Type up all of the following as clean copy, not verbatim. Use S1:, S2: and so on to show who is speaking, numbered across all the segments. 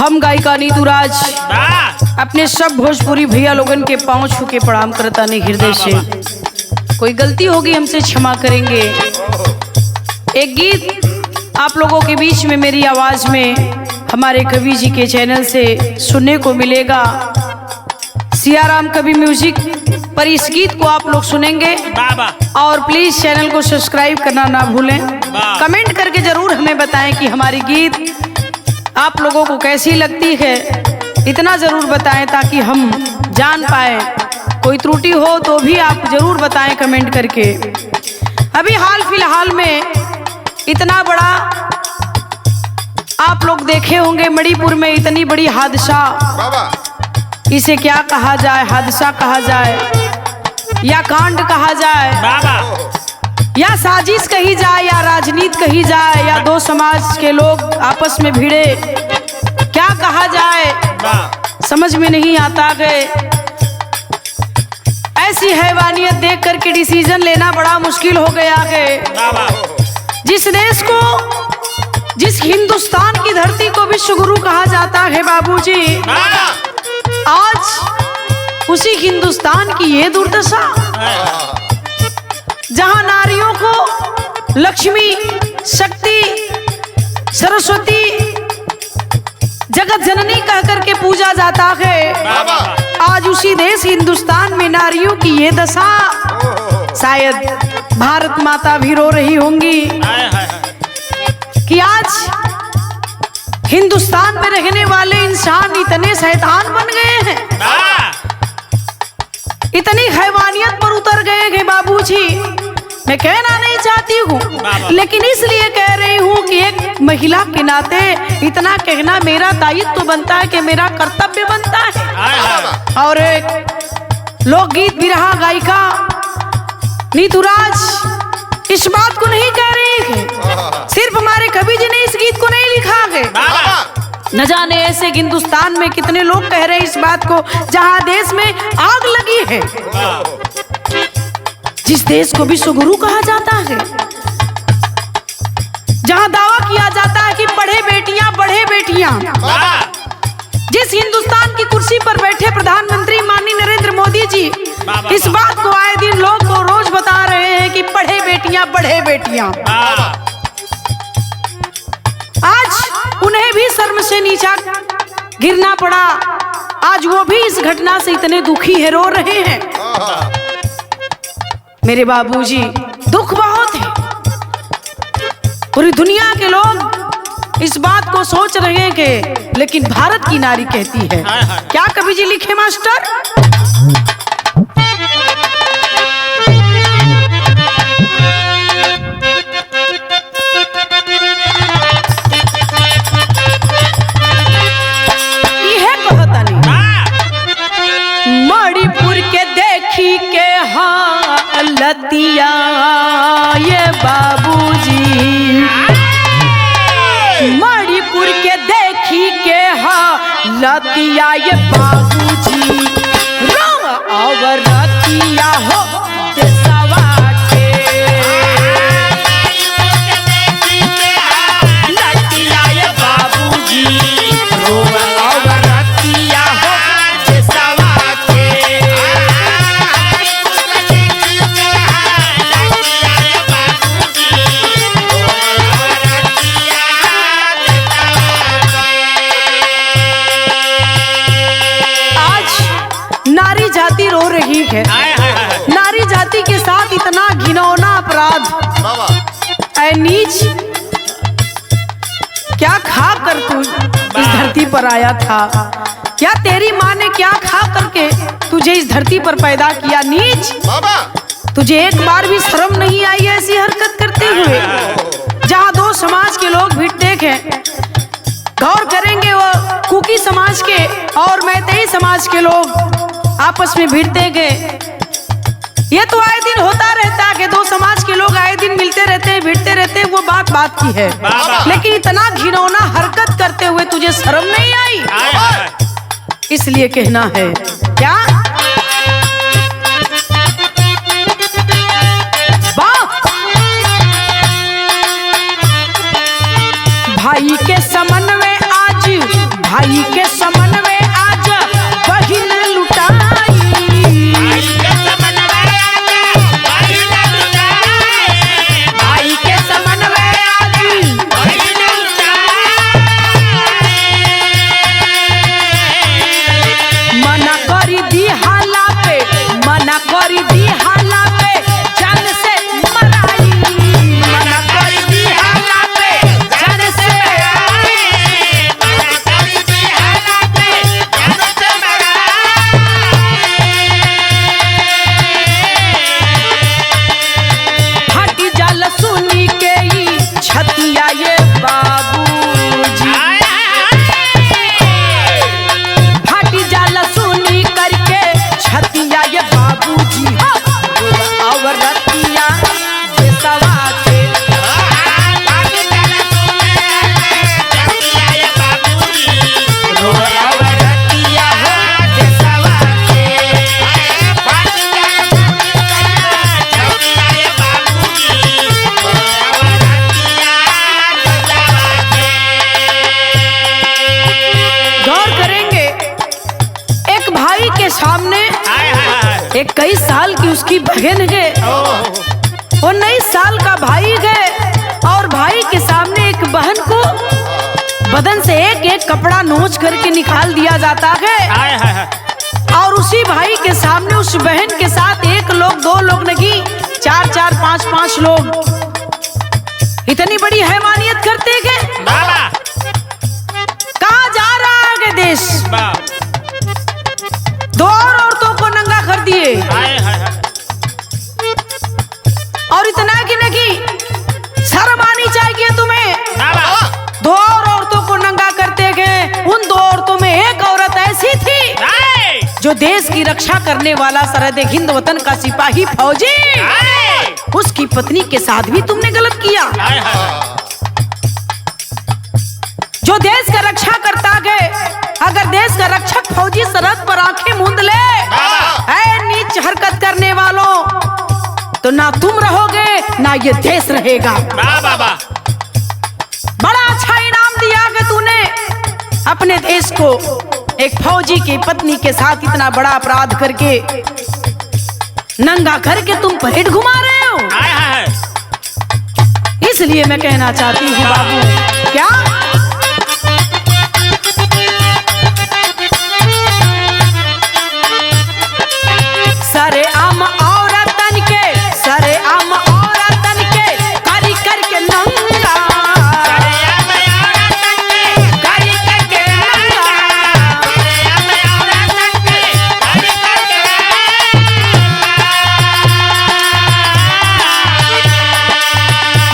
S1: हम गायिका नीतू राज अपने सब भोजपुरी भैया लोगन के पांव छू के प्रणाम करता नहीं हृदय से। कोई गलती होगी हमसे क्षमा करेंगे। एक गीत आप लोगों के बीच में मेरी आवाज में हमारे कवि जी के चैनल से सुनने को मिलेगा। सियाराम कवि म्यूजिक पर इस गीत को आप लोग सुनेंगे और प्लीज चैनल को सब्सक्राइब करना ना भूलें। कमेंट करके जरूर हमें बताएं कि हमारी गीत आप लोगों को कैसी लगती है, इतना जरूर बताएं ताकि हम जान पाए। कोई त्रुटि हो तो भी आप जरूर बताएं कमेंट करके। अभी हाल फिलहाल में इतना बड़ा आप लोग देखे होंगे, मणिपुर में इतनी बड़ी हादसा, इसे क्या कहा जाए, हादसा कहा जाए या कांड कहा जाए या साजिश कही जाए या राजनीति कही जाए या दो समाज के लोग आपस में भिड़े, क्या कहा जाए समझ में नहीं आता है। ऐसी हैवानियत देख करके डिसीजन लेना बड़ा मुश्किल हो गया है। जिस देश को, जिस हिंदुस्तान की धरती को विश्व गुरु कहा जाता है बाबूजी, आज उसी हिंदुस्तान की ये दुर्दशा, जहां नारियों को लक्ष्मी, शक्ति, सरस्वती, जगत जननी कह करके पूजा जाता है, आज उसी देश हिंदुस्तान में नारियों की ये दशा। शायद भारत माता भी रो रही होंगी कि आज हिंदुस्तान में रहने वाले इंसान इतने शैतान बन गए हैं, इतनी हैवानियत पर उतर गए हैं बाबूजी। मैं कहना नहीं चाहती हूँ, लेकिन इसलिए कह रही हूँ कि एक महिला के नाते इतना कहना मेरा दायित्व तो बनता है, कि मेरा कर्तव्य बनता है। और एक लोकगीत विरहा गायिका नीतू राज इस बात को नहीं कह रही है, सिर्फ हमारे कवि जी ने इस गीत को नहीं लिखा है। न जाने ऐसे हिंदुस्तान में कितने लोग कह रहे हैं इस बात को, जहां देश में आग लगी है, जिस देश को विश्व गुरु कहा जाता है, जहां दावा किया जाता है कि पढ़े बेटियां, बढ़े बेटियां, जिस हिंदुस्तान की कुर्सी पर बैठे प्रधानमंत्री माननीय नरेंद्र मोदी जी इस बात को आए दिन लोग को रोज बता रहे हैं कि पढ़े बेटियां, बढ़े बेटियां, आज उन्हें भी शर्म से नीचा गिरना पड़ा। आज वो भी इस घटना से इतने दुखी है, रो रहे हैं। मेरे बाबूजी, दुख बहुत है। पूरी दुनिया के लोग इस बात को सोच रहे हैं कि लेकिन भारत की नारी कहती है। क्या कवि जी लिखे मास्टर? मणिपुर के देखी के हालतिया ये बाबूजी, मणिपुर के देखी के हालतिया ये बाबूजी, राम और रतिया हो देशवा के, लतिया ये बाबूजी, राम और रतिया हो देशवा के। नारी जाति रो रही है, नारी जाति के साथ इतना घिनौना अपराध। ऐ नीच, क्या खा कर तू इस धरती पर आया था? क्या तेरी माँ ने क्या खा करके तुझे इस धरती पर पैदा किया? नीच, तुझे एक बार भी शर्म नहीं आई ऐसी हरकत करते हुए? जहाँ दो समाज के लोग भिड़ते हैं, गौर करेंगे वो कुकी समाज के और मैतेई समाज के लोग आपस में भिड़ते गए। ये तो आए दिन होता रहता है कि दो समाज के लोग आए दिन मिलते रहते हैं, भिड़ते रहते हैं, वो बात की है। लेकिन इतना घिनौना हरकत करते हुए तुझे शर्म नहीं आई? इसलिए कहना है क्या? भाई के समन्वय आज भाई के सामने 21 साल की उसकी बहन है, 19 साल का भाई है, और भाई के सामने एक बहन को बदन से एक एक कपड़ा नोच करके निकाल दिया जाता है, और उसी भाई के सामने उस बहन के साथ एक लोग, दो लोग नहीं, 4 4 5 5 लोग इतनी बड़ी हैवानियत करते हैं। कहाँ जा रहा है देश? 2 और औरतों को नंगा कर दिए, और इतना कि नहीं, शर्म आनी चाहिए तुम्हें। 2 और औरतों को नंगा करते गए। उन 2 औरतों में एक औरत ऐसी थी जो देश की रक्षा करने वाला सरहद हिंद वतन का सिपाही फौजी, उसकी पत्नी के साथ भी तुमने गलत किया। जो देश का रक्षा करता है, अगर देश का रक्षक फौजी सरहद पर आंखें मूंद ले, ऐ नीच हरकत करने वालों, तो ना तुम रहोगे ना ये देश रहेगा। बड़ा अच्छा इनाम दिया कि तूने अपने देश को एक फौजी की पत्नी के साथ इतना बड़ा अपराध करके नंगा करके तुम परेड घुमा रहे हो। इसलिए मैं कहना चाहती हूँ बाबू, क्या सरे आम औरतन के, सरे आम औरतन के करी करके नंगा, करी करके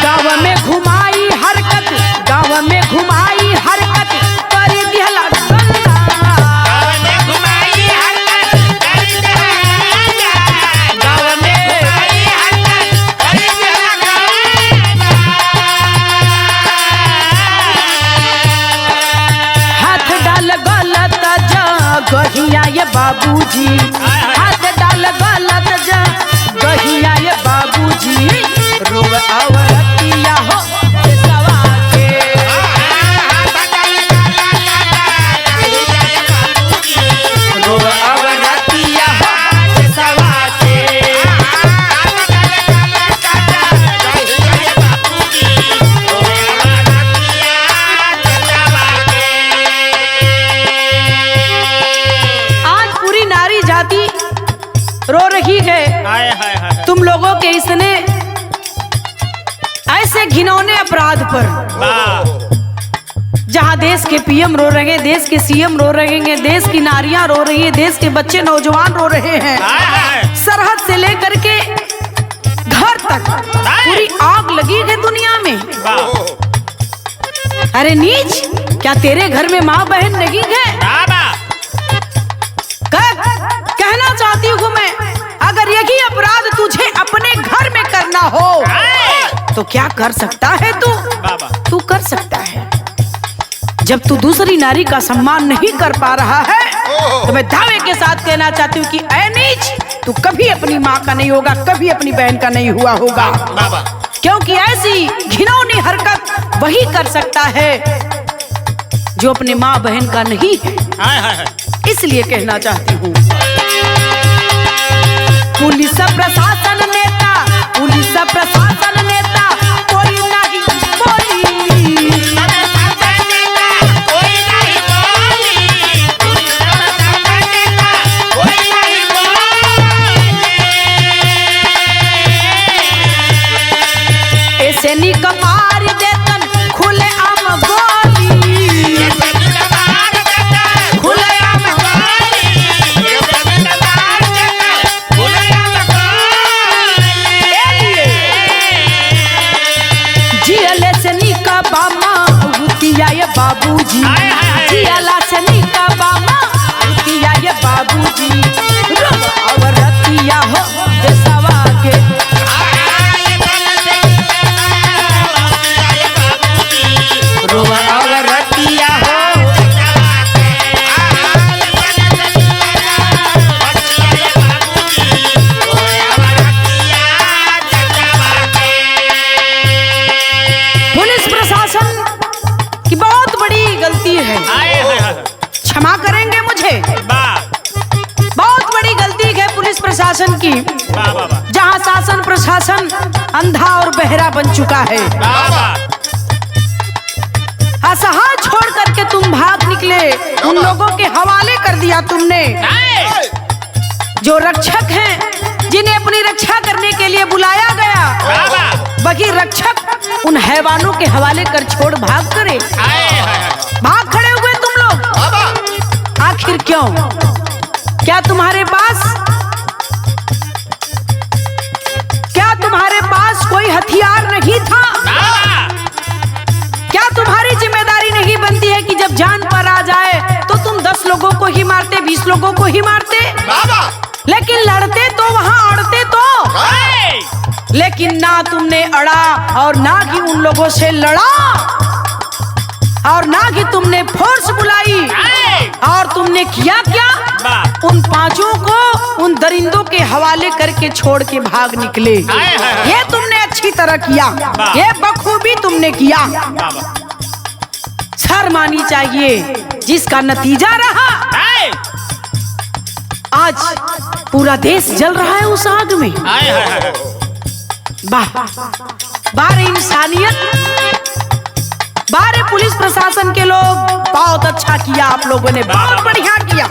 S1: गाँव में घुमाई हरकत, गाँव में घुमाई हरकत करी दिहला गंगा, गाँव में घुमाई हरकत करी दिहला गंगा, गाँव में घुमाई हरकत करी दिहला गंगा। हाथ डाल गलत जगहिया ये बाबूजी, हाथ डाल गलत जगहिया ये बाबूजी, रोव औरतिया हो देशवा के, रोव औरतिया हो देशवा के। आज पूरी नारी जाति रो रही है तुम लोगों के इसने ऐसे घिनौने अपराध पर, जहां देश के पीएम रो रहे हैं, देश के सीएम रो रहे हैं, देश की नारियां रो रही है, देश के बच्चे नौजवान रो रहे हैं। सरहद से लेकर के घर तक पूरी आग लगी है दुनिया में। अरे नीच, क्या तेरे घर में माँ बहन नहीं है? कहना चाहती हूँ मैं, अगर यही अपराध तुझे अपने घर में करना हो तो क्या कर सकता है तू? तू कर सकता है। जब तू दूसरी नारी का सम्मान नहीं कर पा रहा है तो मैं दावे के साथ कहना चाहती हूँ कि ऐ नीच, तू कभी अपनी माँ का नहीं होगा, कभी अपनी बहन का नहीं हुआ होगा, क्योंकि ऐसी घिनौनी हरकत वही कर सकता है जो अपने माँ बहन का नहीं है। इसलिए कहना चाहती हूँ, पुलिस प्रशासन नेता, पुलिस प्रशासन नेता कोई नहीं बोली, ऐसे निक मार देतन खुले आम गोली, खुले आम शासन की, जहां शासन प्रशासन अंधा और बहरा बन चुका है। असहाय छोड़ करके तुम भाग निकले, उन लोगों के हवाले कर दिया तुमने जो रक्षक हैं, जिन्हें अपनी रक्षा करने के लिए बुलाया गया, बाकी रक्षक उन हैवानों के हवाले कर छोड़ भाग करे। भाग खड़े हुए तुम लोग, आखिर क्यों? क्या तुम्हारे पास कोई हथियार नहीं था? क्या तुम्हारी जिम्मेदारी नहीं बनती है कि जब जान पर आ जाए तो तुम 10 लोगों को ही मारते, 20 लोगों को ही मारते? लेकिन लड़ते तो वहां अड़ते तो, लेकिन ना तुमने अड़ा और ना कि उन लोगों से लड़ा, और ना कि तुमने फोर्स बुलाई, और तुमने किया क्या? उन 5 को उन दरिंदों के हवाले करके छोड़ के भाग निकले। ये तुमने अच्छी तरह किया, ये बखूबी तुमने किया। सर मानी चाहिए, जिसका नतीजा रहा आज पूरा देश जल रहा है उस आग में। बारे इंसानियत, बारे पुलिस प्रशासन के लोग, बहुत अच्छा किया आप लोगों ने, बहुत बढ़िया किया,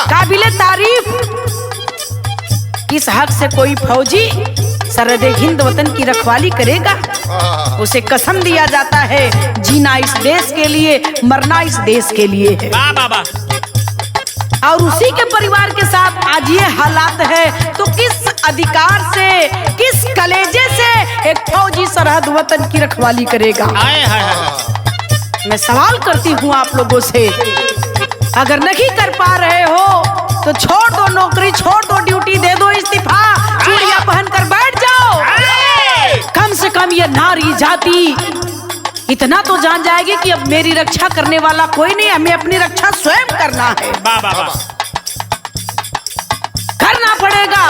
S1: काबिले तारीफ। इस हक से कोई फौजी सरहद हिंद वतन की रखवाली करेगा, उसे कसम दिया जाता है जीना इस देश के लिए, मरना इस देश के लिए है। और उसी के परिवार के साथ आज ये हालात है, तो किस अधिकार से, किस कलेजे से एक फौजी सरहद वतन की रखवाली करेगा? मैं सवाल करती हूँ आप लोगों से, अगर नहीं कर पा रहे हो तो छोड़ दो नौकरी, छोड़ दो ड्यूटी, दे दो इस्तीफा, चूड़ियां पहनकर बैठ जाओ। कम से कम ये नारी जाति इतना तो जान जाएगी कि अब मेरी रक्षा करने वाला कोई नहीं, हमें अपनी rक्षा स्वयं करना है। करना पड़ेगा,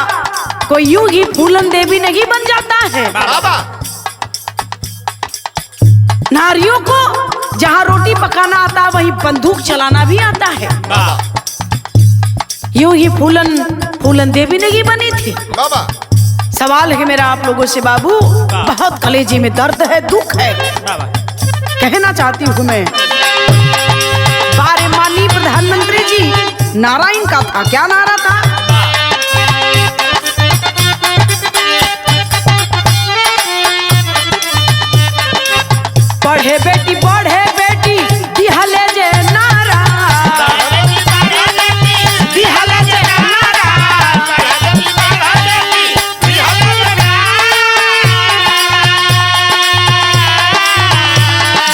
S1: कोई यूं ही फूलन देवी नहीं बन जाता है। नारियों को जहां रोटी पकाना आता, वहीं बंदूक चलाना भी आता है। यूं ही फूलन देवी नहीं बनी थी। सवाल है मेरा आप लोगों से बाबू, बहुत कलेजे में दर्द है, दुख है, कहना चाहती हूँ मैं। बारे माननीय प्रधानमंत्री जी, नारा इनका था, क्या नारा था? बढ़े बेटी, बढ़े बेटी, दिहले जे नारा, दिहले जे नारा,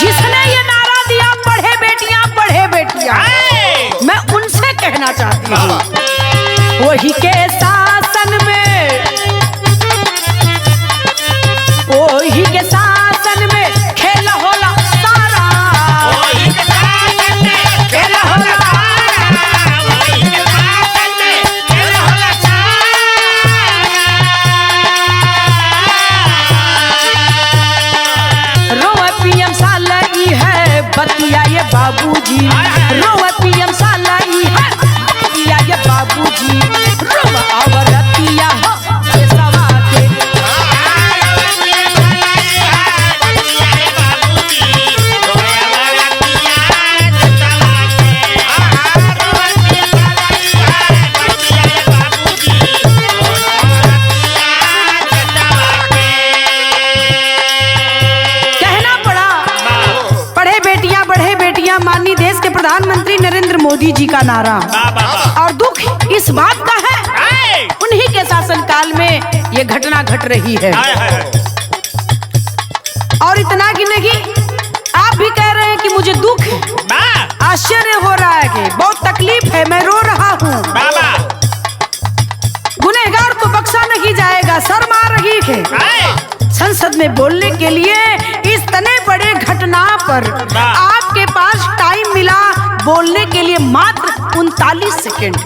S1: जिसने ये नारा दिया, बढ़े बेटियां, बढ़े बेटियां, मैं उनसे कहना चाहती हूँ, वही के शासन में, वही के शासन में खेल होला सारा, वही के शासन में खेल होला सारा, वही के शासन में खेल होला सारा। रोवे पीएम सालई है बतिया ये बाबूजी, रोवे पीएम सालई है बतिया ये बाबूजी, रोवे औरतिया हो ये सवा के, कहना पड़ा। पढ़े बेटियां, बढ़े बेटियां, माननीय देश के प्रधानमंत्री नरेंद्र मोदी जी का नारा, और दुख इस बात का है उन्हीं के शासन काल में ये घटना घट रही है। और इतना कि नहीं, आप भी कह रहे हैं कि मुझे दुख है, आश्चर्य हो रहा है कि बहुत तकलीफ है, मैं रो रहा हूँ। गुनहगार को बख्शा नहीं जाएगा, शर्म आ रही है संसद में बोलने के लिए। इस तने बड़े घटना पर आपके पास टाइम मिला बोलने के लिए मात्र 39 सेकेंड।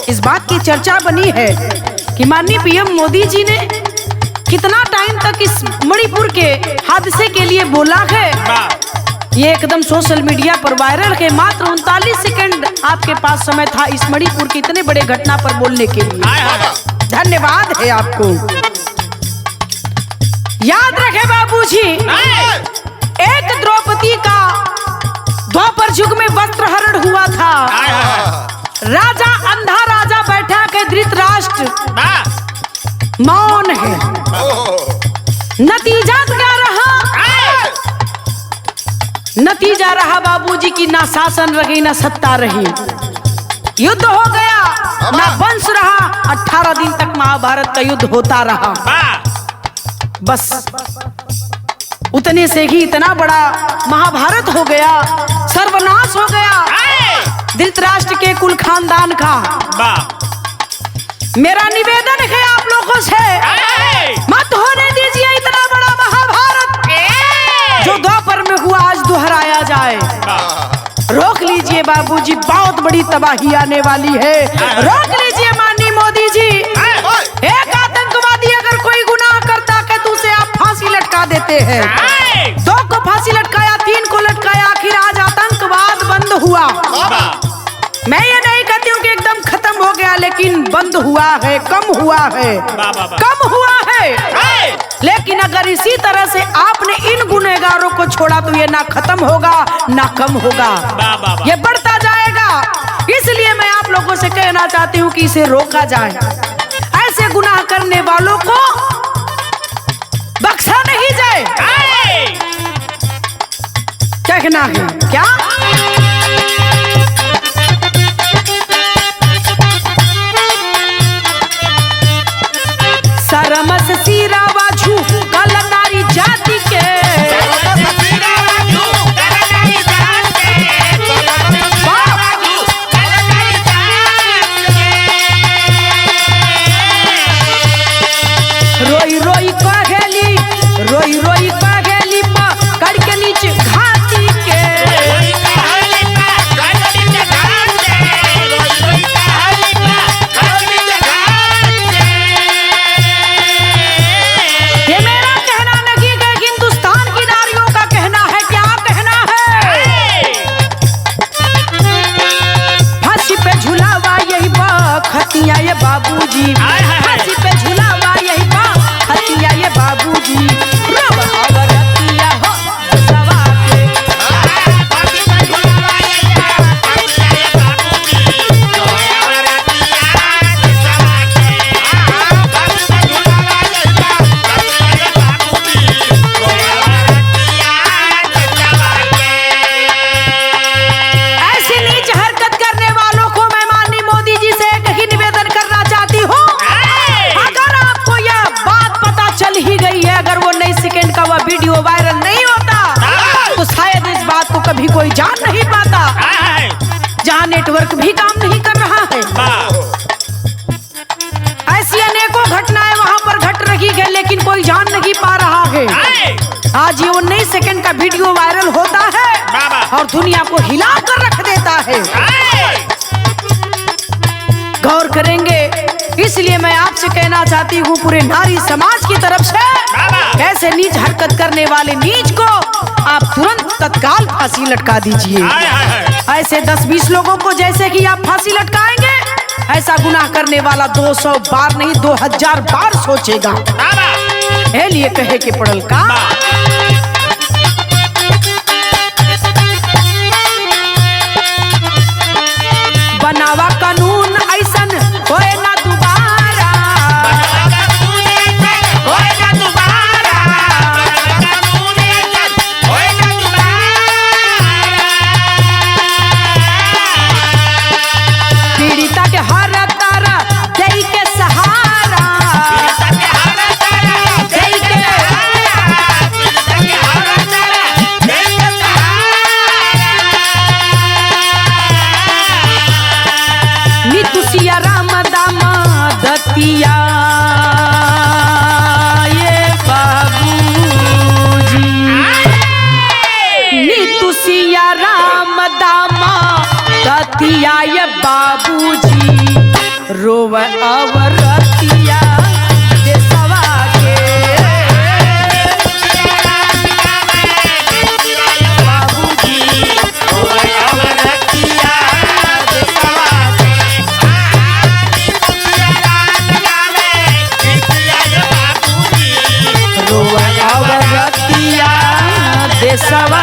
S1: इस बात की चर्चा बनी है कि माननीय पीएम मोदी जी ने कितना टाइम तक इस मणिपुर के हादसे के लिए बोला है। ये एकदम सोशल मीडिया पर वायरल है। मात्र 39 सेकंड आपके पास समय था इस मणिपुर की इतने बड़े घटना पर बोलने के लिए। धन्यवाद है आपको। याद रखे बाबूजी, एक द्रौपदी का द्वापर युग में वस्त्र हरण हुआ था। राजा अंधा राजा बैठा के धृतराष्ट्र मौन है। नतीजा क्या रहा? नतीजा रहा बाबूजी की ना शासन रही ना सत्ता रही, युद्ध हो गया, ना वंश रहा। 18 दिन तक महाभारत का युद्ध होता रहा। बस उतने से ही इतना बड़ा महाभारत हो गया, सर्वनाश हो गया धृतराष्ट्र के कुल खानदान का। मेरा निवेदन है आप लोगों से, मत होने दीजिए इतना बड़ा महाभारत जो द्वापर में हुआ आज दोहराया जाए। रोक लीजिए बाबूजी, बहुत बड़ी तबाही आने वाली है। रोक लीजिए माननीय मोदी जी। एक आतंकवादी अगर कोई गुनाह करता है तो उसे आप फांसी लटका देते हैं। 2 को फांसी लटकाया, 3 को लटकाया, आखिर आज आतंकवाद बंद हुआ। मैं ये नहीं कहती हूँ कि एकदम खत्म हो गया, लेकिन बंद हुआ है, कम हुआ है, कम हुआ है। लेकिन अगर इसी तरह से आपने इन गुनहगारों को छोड़ा तो ये ना खत्म होगा ना कम होगा, ये बढ़ता जाएगा। इसलिए मैं आप लोगों से कहना चाहती हूँ कि इसे रोका जाए। ऐसे गुनाह करने वालों को बख्शा नहीं जाए। कहना है क्या? सरमस सीरा वाझू कल नारी जाति के, रोई रोई कहेली, रोई रोई कहेली पकड़ के नीचे घाटी के। ये मेरा कहना नहीं है, हिंदुस्तान की नारियों का कहना है। क्या कहना है? फांसी पे झुलावा यही खतिया ये बाबूजी, फांसी पे झुलावा यही खतिया ये बाबूजी। रब अवरतिया हो सवा के, ऐसी नीच हरकत करने वालों को मैं माननीय मोदी जी से एक ही निवेदन करना चाहती हूँ। अगर आपको यह बात पता चल ही गई है, अगर वो 9 सेकंड का वह वीडियो वायरल नहीं होता तो शायद इस बात को कभी कोई जान नहीं पाता। जहाँ नेटवर्क भी काम नहीं कर रहा है, ऐसी अनेकों घटनाएं वहाँ पर घट रही है, लेकिन कोई जान नहीं पा रहा है। आज ये 19 सेकंड का वीडियो वायरल होता है और दुनिया को हिला कर रख देता है। गौर करेंगे। इसलिए मैं आपसे कहना चाहती हूँ पूरे नारी समाज की तरफ से, ऐसे नीच हरकत करने वाले नीच को आप तुरंत तत्काल फांसी लटका दीजिए। ऐसे 10-20 लोगों को जैसे कि आप फांसी लटकाएंगे, ऐसा गुनाह करने वाला 200 बार नहीं 2000 बार सोचेगा। है लिए कहे के पड़ल का बनावा कानून ऐसन होए ना दोबारा, होए ना दोबारा, होए ना दोबारा। पीड़िता के हर तारा देई के सहारा, देई के नितुसिया राम दाम दतिया ये बाबूजी, नितुसिया राम दाम दतिया ये बाबूजी। रोव अवरतिया देसवा के, बाबूजी रोव अवरतिया देसवा के। देशवा